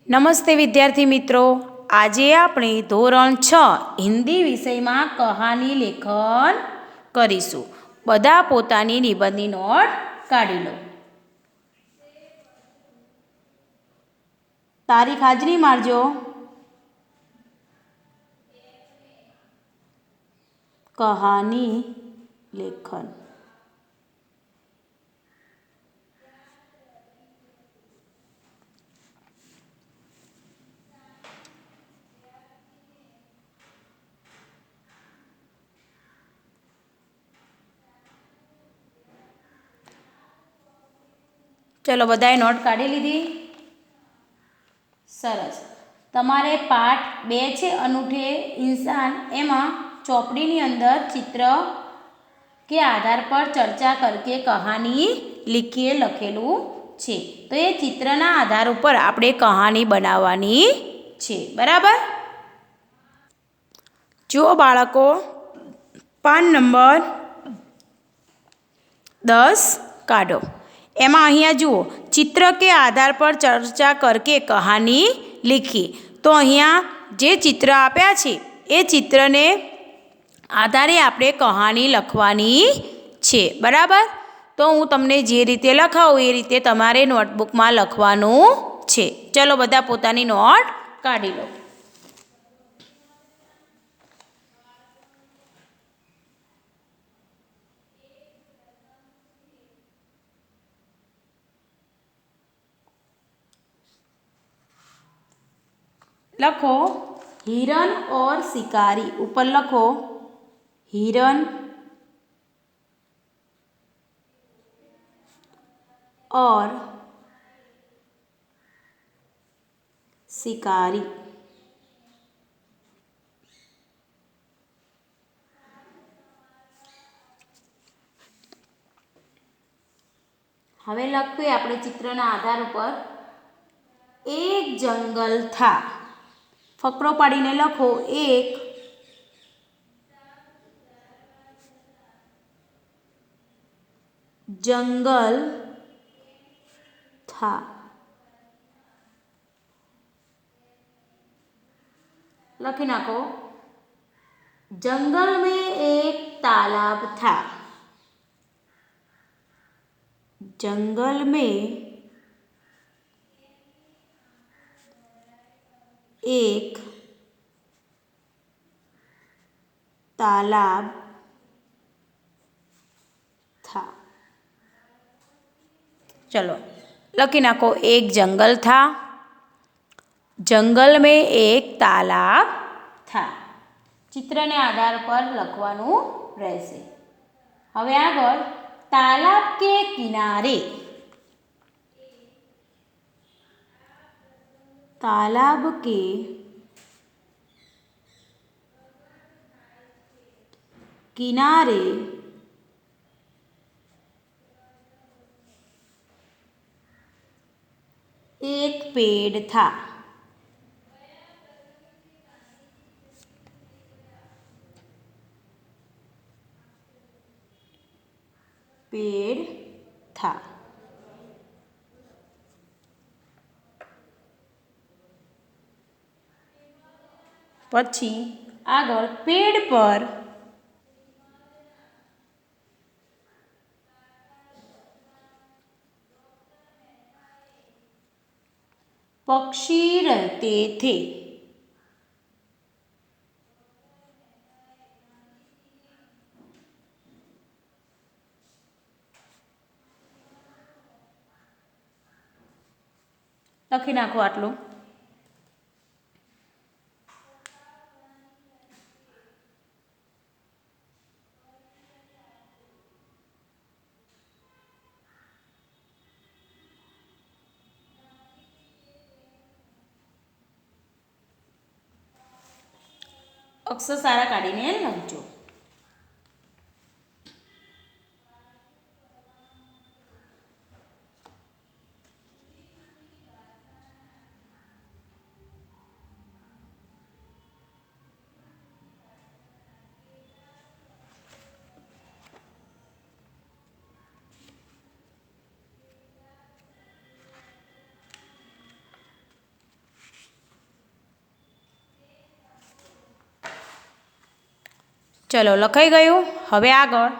નમસ્તે વિદ્યાર્થી મિત્રો, આજે આપણે ધોરણ 6 હિન્દી વિષયમાં કહાની લેખન કરીશું. બધા પોતાની નિબંધની નોટ કાઢી લો. તારીખ હાજરી મારજો. કહાની લેખન. ચલો, બધાએ નોટ કાઢી લીધી? સરસ. તમારે પાઠ 2 છે અનૂઠે ઇન્સાન, એમાં ચોપડીની અંદર ચિત્ર કે આધાર પર ચર્ચા કરકે કહાની લીખીએ લખેલું છે. તો એ ચિત્રના આધાર ઉપર આપણે કહાની બનાવવાની છે. બરાબર? જુઓ બાળકો, પાન નંબર 10 કાઢો. એમાં અહીંયા જુઓ, ચિત્ર કે આધાર પર ચર્ચા કરકે કહાની લીખી. તો અહીંયા જે ચિત્ર આપ્યા છે એ ચિત્રને આધારે આપણે કહાની લખવાની છે. બરાબર? તો હું તમને જે રીતે લખાવું એ રીતે તમારે નોટબુકમાં લખવાનું છે. ચલો, બધા પોતાની નોટ કાઢી લો. लखो हिरन और शिकारी. ऊपर लखो हिरन और शिकारी. हवे लखीए आपणे चित्रना आधार पर. एक जंगल था. फकरो पाड़ीने लखो एक जंगल था. लखी नाखो जंगल में एक तालाब था. जंगल में एक तालाब था. चलो, लखी नाखो एक जंगल था. जंगल में एक तालाब था. चित्र ने आधार पर लखवानुं रहेशे. हवे आगळ तालाब के किनारे. तालाब के किनारे एक पेड़ था. पेड़ था. पछी आगळ पेड़ पर पक्षी रहते थे. लखी नाखो आटलू. अक्षर सारा काढीने लखजो. ચલો લખાઈ ગયું. હવે આગળ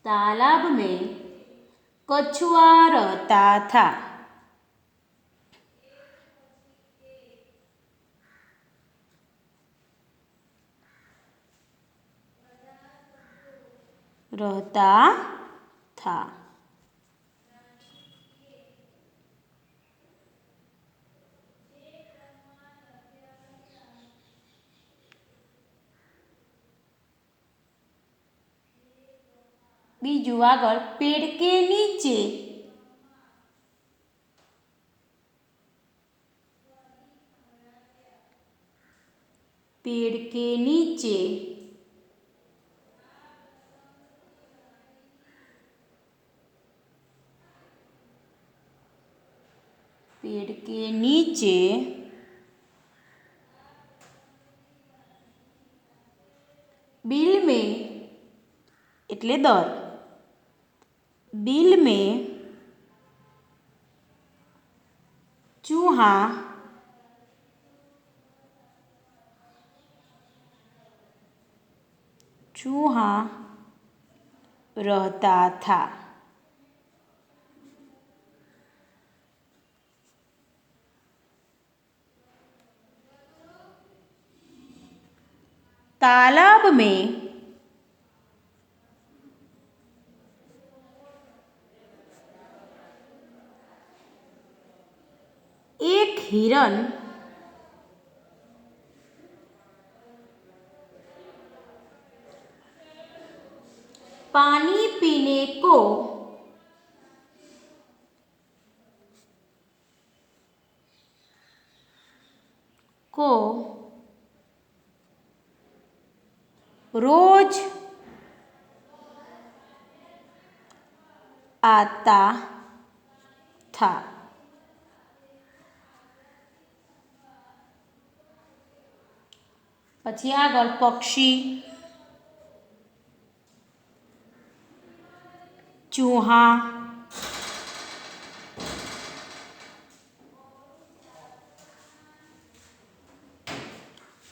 तालाब में कछुआ रहता था. बीजू आगळ पेड़ के नीचे बिल में एटले दर बिल में चूहा रहता था. तालाब में एक हिरन पानी पीने को रोज आता था. पछी आगळ पक्षी, चूहा,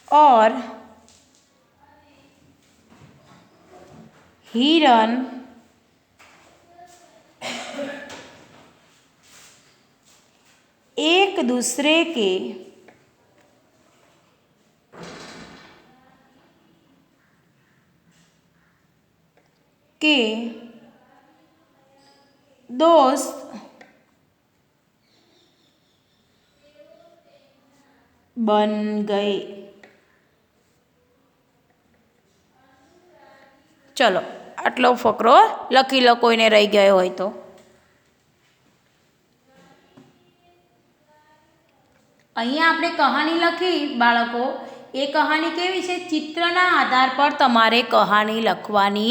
और हिरन एक दूसरे के दोस्त बन गए. चलो आटलो फकरो लखी लो, कोईने रही गयो होय तो. अहींया आपणे कहानी लखी बाळको. ए कहानी केवी छे? चित्रना आधार पर तमारे कहानी लखवानी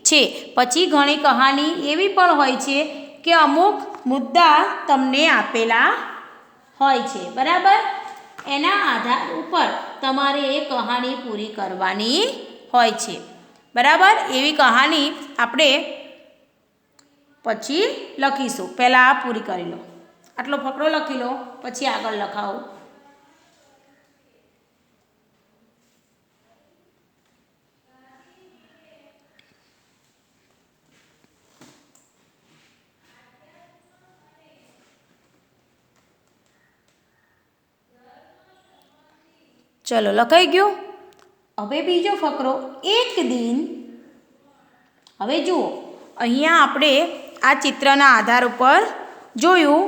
छे. पछी घणी कहानी एवी पण होय छे के अमुक मुद्दा तमने आपेला होय छे, बराबर. एना आधार उपर तमारे ए कहानी पूरी करवानी होय छे, बराबर. एवी कहानी आपणे पछी लखीशुं. पहेला आ पूरी करी लो. आटलो फकरो लखी लो, पछी आगळ लखावो. चलो लखाई गयो. हवे बीजो फकरो. एक दिन, हवे जुओ अहींया आपणे आ चित्रना आधार पर जोयुं.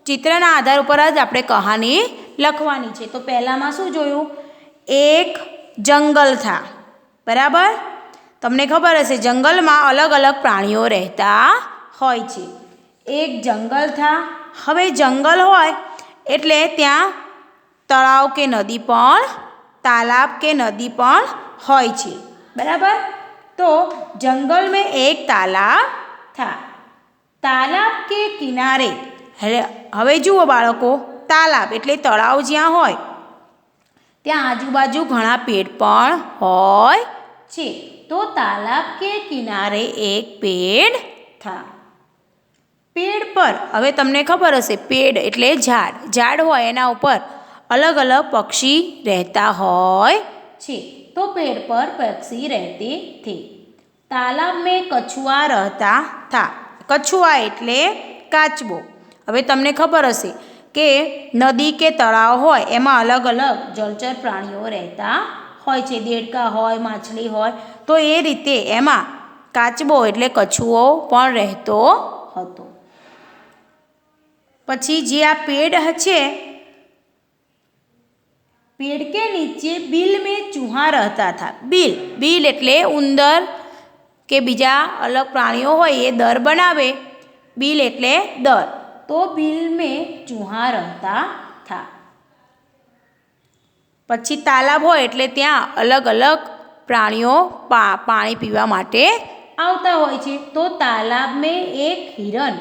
चित्रना आधार पर ज आपणे कहानी लखवानी छे. तो पहेलामां शुं जोयुं? एक जंगल था, बराबर. तमने खबर हशे जंगलमां अलग अलग प्राणीओ रहता होय छे. एक जंगल था. हवे जंगल होय एटले त्यां तळाव के नदी पण, तालाब के नदी पण होय छे, बराबर. तो जंगल में एक तालाब था. तालाब के किनारे, हवे जुओ बाळको, तालाब एटले तळाव ज्यां होय त्यां आजूबाजू घणा पेड़ पण होय छे। तो तालाब के किनारे एक पेड़ था। पेड़ पर हवे तमने खबर हशे पेड़ एटले झाड़, झाड़ होय एना उपर अलग अलग पक्षी रहता होय छे। तो पेड़ पर पक्षी रहते थे। तालाब में कछुआ रहता था। कछुआ एटले काचबो। हवे तमने खबर हशे के नदी के तळाव होय एमां अलग अलग जलचर प्राणीओ रहता होय छे। देड़का होय, माछली होय, तो ए रीते एमां काचबो एटले कछुओ पण रहतो हतो। पछी जे आ पेड़ छे, पेड़ के नीचे बिल में चूहा रहता था। बिल, बिल एटले उंदर के बीजा अलग प्राणीओ होय ए दर बनावे। बिल एटले दर। तो बिल में चूहा रहता था। पछी तालाब होय एटले त्यां अलग अलग प्राणीओ पाणी पीवा माटे आवता होय छे। तो तालाब में एक हिरन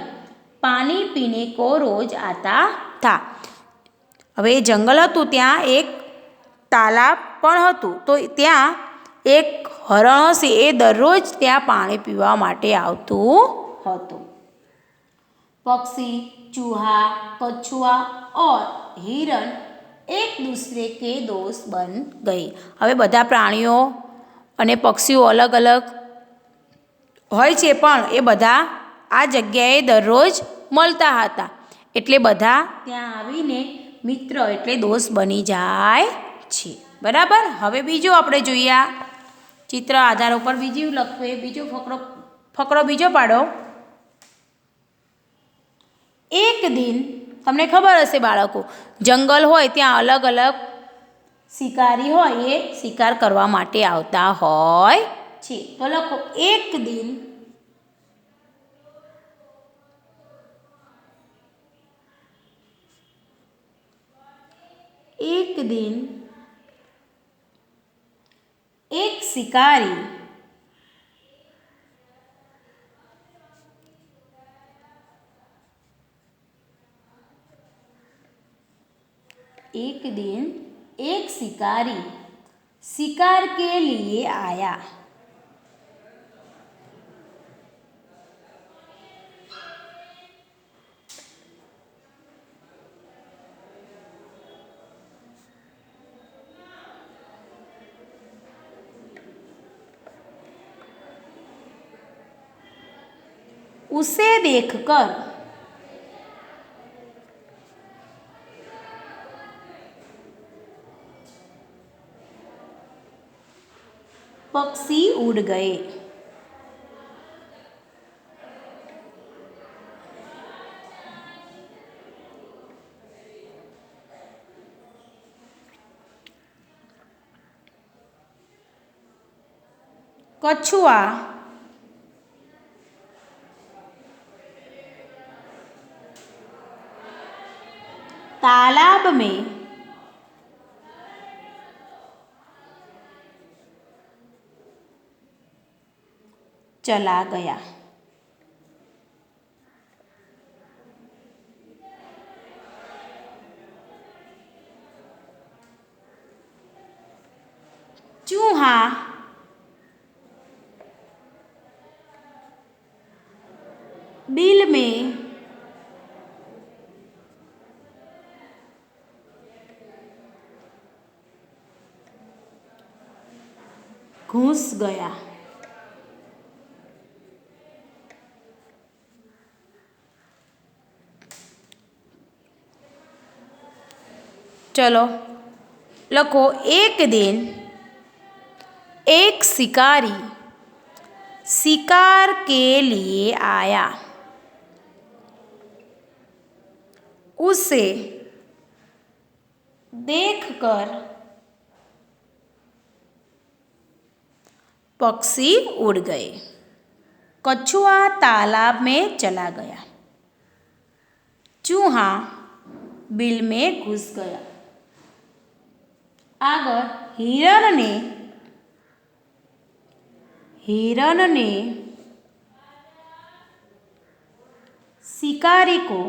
पानी पीने को रोज आता था। हवे जंगल हतुं त्यां एक तालाब पण हतुं। तो त्यां एक हरण हशे ए दररोज त्यां पाणी पीवा माटे आवतुं हतुं। पक्षी, चूहा, कछुआ और हिरन एक दूसरे के दोस्त बन गए। हवे बधा प्राणीओ अने पक्षीओ अलग अलग होय छे पण ए बधा आ जग्याए दररोज मळता हता एटले बधा त्यां आवीने मित्र एटले दोस्त बनी जाय छे। बराबर। हवे बीजो आपणे जोईए आ चित्र आधार पर बीजું લખવે बीजो फकरो बीजो पाडो। एक दिन तमने खबर हशे बाळको जंगल होय त्यां अलग अलग शिकारी होय ए शिकार करवा माटे आवता होय छे। तो लखो एक दिन एक शिकारी शिकार के लिए आया। उसे देखकर पक्षी उड़ गए। कछुआ तालाब में चला गया। चूहा बिल में घुस गया। चलो लखो एक दिन एक शिकारी शिकार के लिए आया। उसे देखकर पक्षी उड़ गए। कछुआ तालाब में चला गया। चूहा बिल में घुस गया। आगर हिरण ने शिकारी को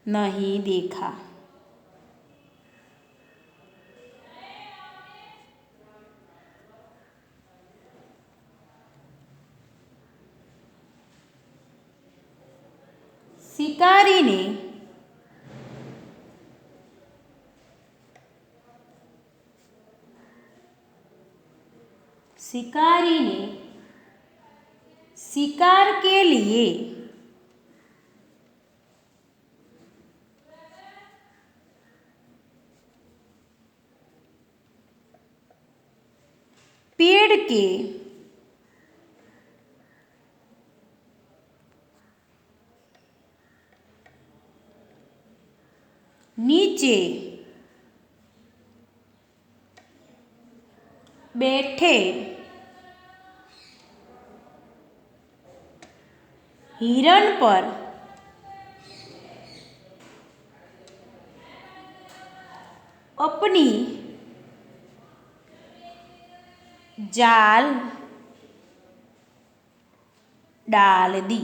नहीं देखा। शिकारी ने शिकार के लिए पेड़ के नीचे बैठे हिरण पर अपनी जाल डाल दी।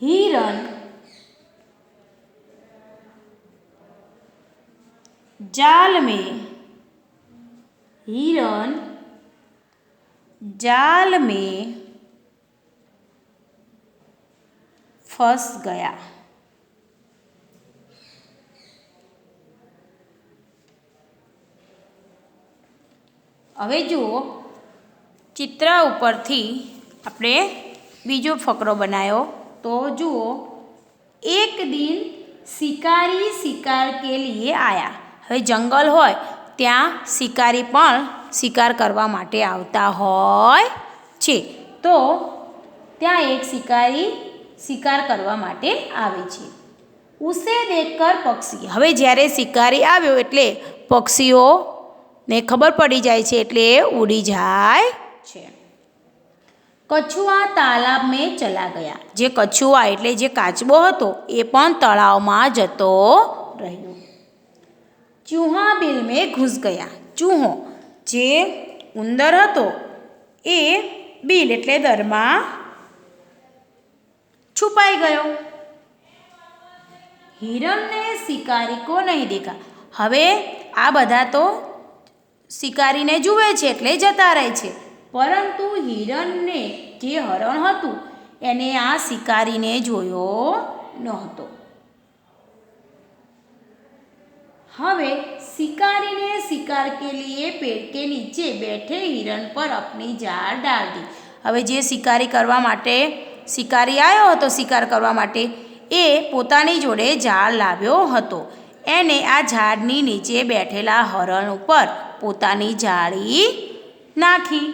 हिरण जाल में फंस गया। હવે જુઓ ચિત્ર ઉપરથી આપણે બીજો ફકરો બનાવ્યો તો જુઓ એક દિન શિકારી શિકાર કે લીએ આયા। હવે જંગલ હોય ત્યાં શિકારી પણ શિકાર કરવા માટે આવતા હોય છે। તો ત્યાં એક શિકારી શિકાર કરવા માટે આવે છે। ઉસે દેખકર પક્ષી, હવે જ્યારે શિકારી આવ્યો એટલે પક્ષીઓ ને ખબર પડી જાય છે એટલે એ ઉડી જાય છે। કછુઆ તાલાબ મેં ચલા ગયા, જે કછુઆ એટલે જે કાચબો હતો એ પણ તળાવમાં જતો રહ્યો। ચૂહા બિલ મેં ઘૂસ ગયા, ચૂહો જે ઉંદર હતો એ બિલ એટલે દરમાં છુપાઈ ગયો। हिरण ने शिकारी को नहीं देखा, હવે આ બધા તો શિકારીને જુએ છે એટલે જતા રહે છે, પરંતુ હિરણને જે હરણ હતું એને આ શિકારીને જોયો નહોતો। હવે शिकारी ने शिकार के लिए पेड़ के नीचे बैठे हिरण पर अपनी जाल डाल दी। હવે જે શિકારી કરવા માટે શિકારી આવ્યો હતો શિકાર કરવા માટે એ પોતાની જોડે ઝાડ લાવ્યો હતો। એને આ ઝાડની નીચે બેઠેલા હરણ ઉપર પોતાની જાળી નાખી।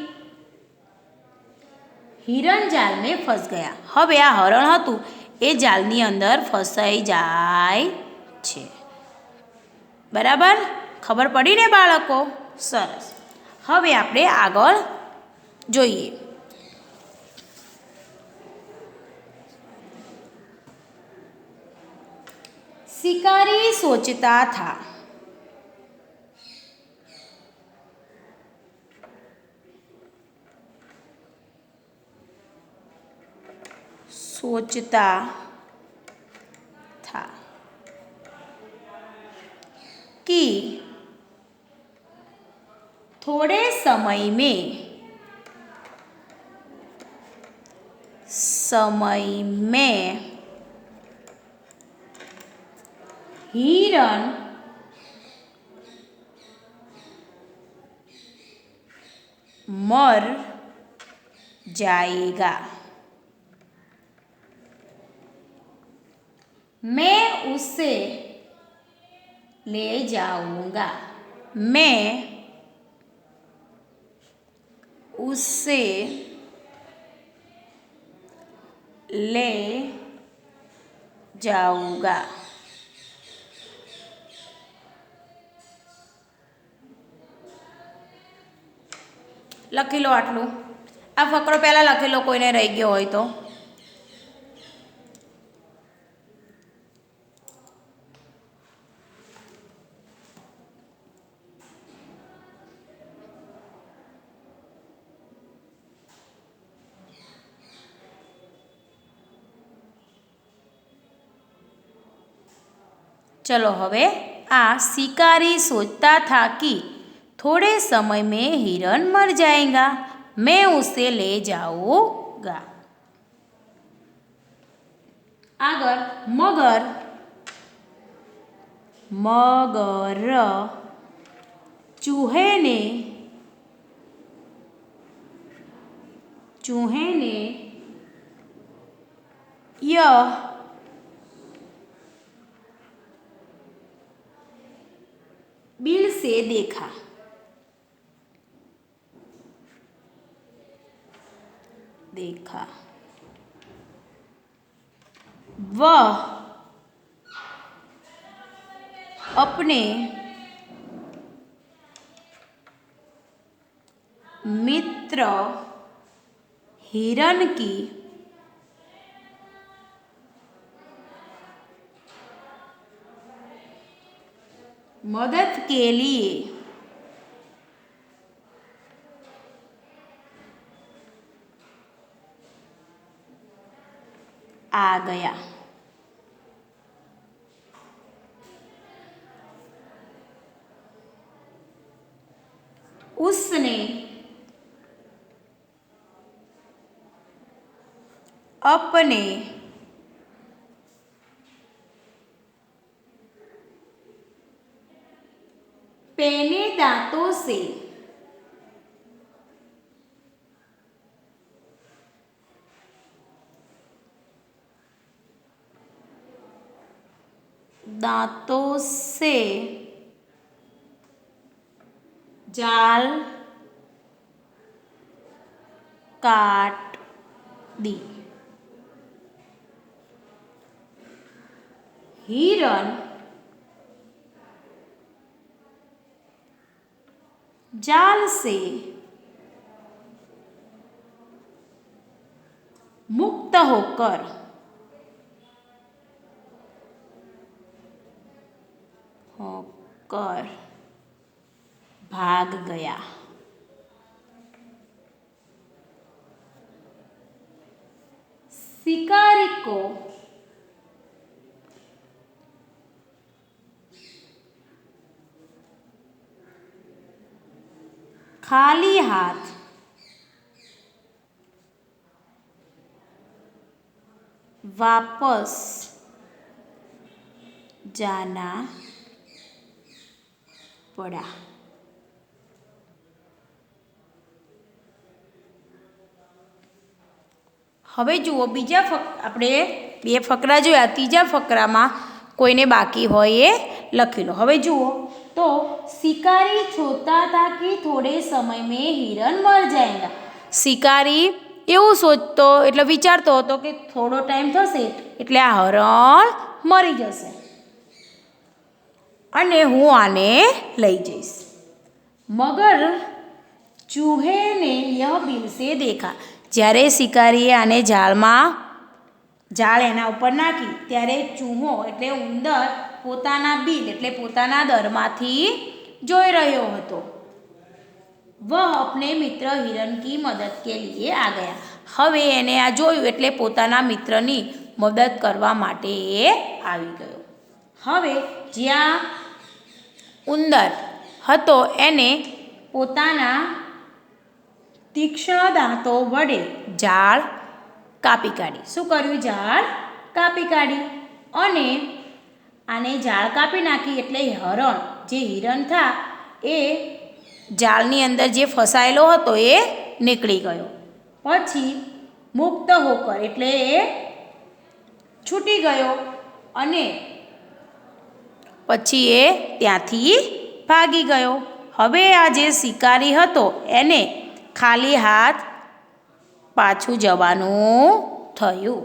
हिरण जाल में फंस गया, હવે આ હરણ હતું એ જાલની અંદર ફસાઈ જાય છે। બરાબર, ખબર પડી ને બાળકો? સરસ। હવે આપણે આગળ જોઈએ। शिकारी सोचता था, कि थोड़े समय में हिरण मर जाएगा। मैं उसे ले जाऊंगा, मैं उसे ले जाऊंगा। લખી લો આટલું। આ ફકરો પહેલાં લખી લો, કોઈને રહી ગયો હોય તો। चलो हवे आ शिकारी सोचता था कि थोड़े समय में हिरन मर जाएगा, मैं उसे ले जाऊंगा। आगर मगर मगर चूहे ने यह बिल से देखा वह अपने मित्र हिरन की मदद के लिए आ गया। उसने अपने पैने दांतों से जाल काट दी। हिरन जाल से मुक्त होकर भाग गया। शिकारी को खाली हाथ वापस जाना पड़ा। હવે જુઓ બીજા આપણે બે ફકરા જોયા, ત્રીજા ફકરામાં કોઈને બાકી હોય એ લખી લો। હવે જુઓ તો શિકારી સોચતા હતા કે થોડે समय में हिरन मर जाएगा। શિકારી એવું સોચતો એટલે વિચારતો હતો કે થોડો ટાઈમ થશે એટલે આ હરણ મરી જશે અને હું આને લઈ જઈશ। મગર ચૂહે ને યહ बिल से देखा। જ્યારે શિકારીએ આને જાળ એના ઉપર નાખી ત્યારે ચૂહો એટલે ઉંદર પોતાના બિલ એટલે પોતાના દરમાંથી જોઈ રહ્યો હતો। વહ અપને મિત્ર હિરન કી મદદ કે લીએ આ ગયા। હવે એને આ જોયું એટલે પોતાના મિત્રની મદદ કરવા માટે એ આવી ગયો। હવે જ્યાં ઉંદર હતો એને પોતાના તીક્ષ્ણ દાંતો વડે જાળ કાપી કાઢી। શું કર્યું? જાળ કાપી કાઢી અને આને જાળ કાપી નાખી એટલે હરણ જે હિરન થા એ જાળની અંદર જે ફસાયેલો હતો એ નીકળી ગયો। પછી મુક્ત હોકર એટલે એ છૂટી ગયો અને પછી એ ત્યાંથી ભાગી ગયો। હવે આ જે શિકારી હતો એને ખાલી હાથ પાછું જવાનું થયું।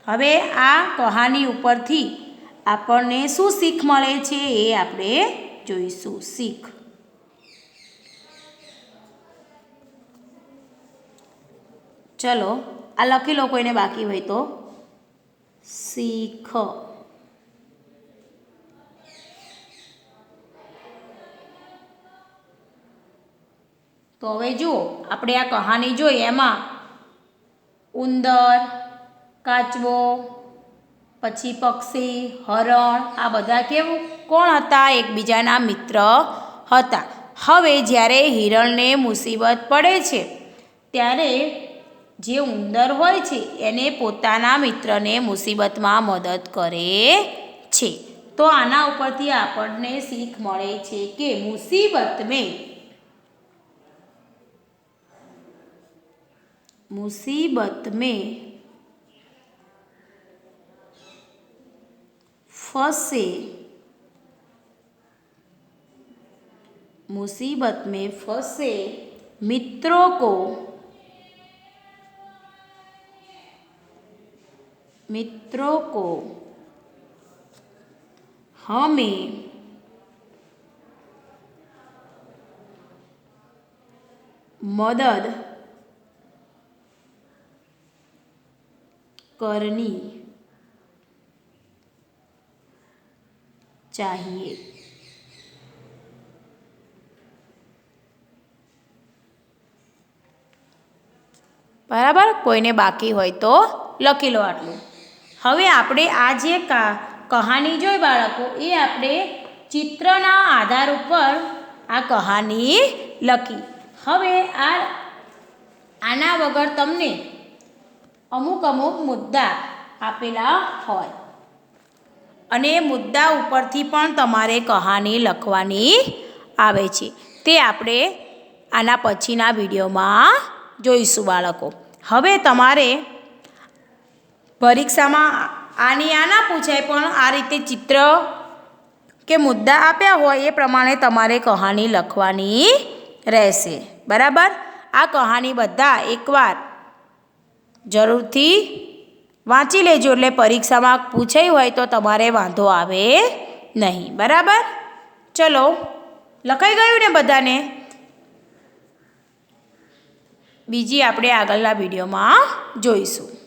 હવે આ કહાની ઉપરથી આપણને શું શીખ મળે છે એ આપણે જોઈશું। શીખ ચલો આ લખી લો કોઈને બાકી હોય તો। શીખ તો હવે જુઓ આપણે આ કહાની જોઈ એમાં ઉંદર, કાચબો, પછી પક્ષી, હરણ, આ બધા કોણ હતા? એકબીજાના મિત્ર હતા. હવે જ્યારે હિરણને મુસીબત પડે છે ત્યારે જે ઉંદર હોય છે એને પોતાના મિત્રને મુસીબતમાં મદદ કરે છે. તો આના ઉપરથી આપણને શીખ મળે છે કે મુસીબત में फंसे मित्रों को हमें मदद करनी चाहिए. બરાબર? કોઈને બાકી હોય તો લખી લો આટલું. હવે આપણે આ જે કહાની જોઈ બાળકો, એ આપણે ચિત્રના આધાર ઉપર આ કહાની લખી. હવે આના વગર તમને અમુક મુદ્દા આપેલા હોય અને એ મુદ્દા ઉપરથી પણ તમારે કહાની લખવાની આવે છે. તે આપણે આના પછીના વિડીયોમાં જોઈશું બાળકો. હવે તમારે પરીક્ષામાં આના પૂછાય પણ આ રીતે ચિત્ર કે મુદ્દા આપ્યા હોય એ પ્રમાણે તમારે કહાની લખવાની રહેશે. બરાબર? આ કહાની બધા એકવાર જરૂરથી વાંચી લેજો એટલે પરીક્ષામાં પૂછાઈ હોય તો તમારે વાંધો આવે નહીં. બરાબર? ચલો, લખાઈ ગયું ને બધાને? બીજી આપણે આગળના વિડીયોમાં જોઈશું.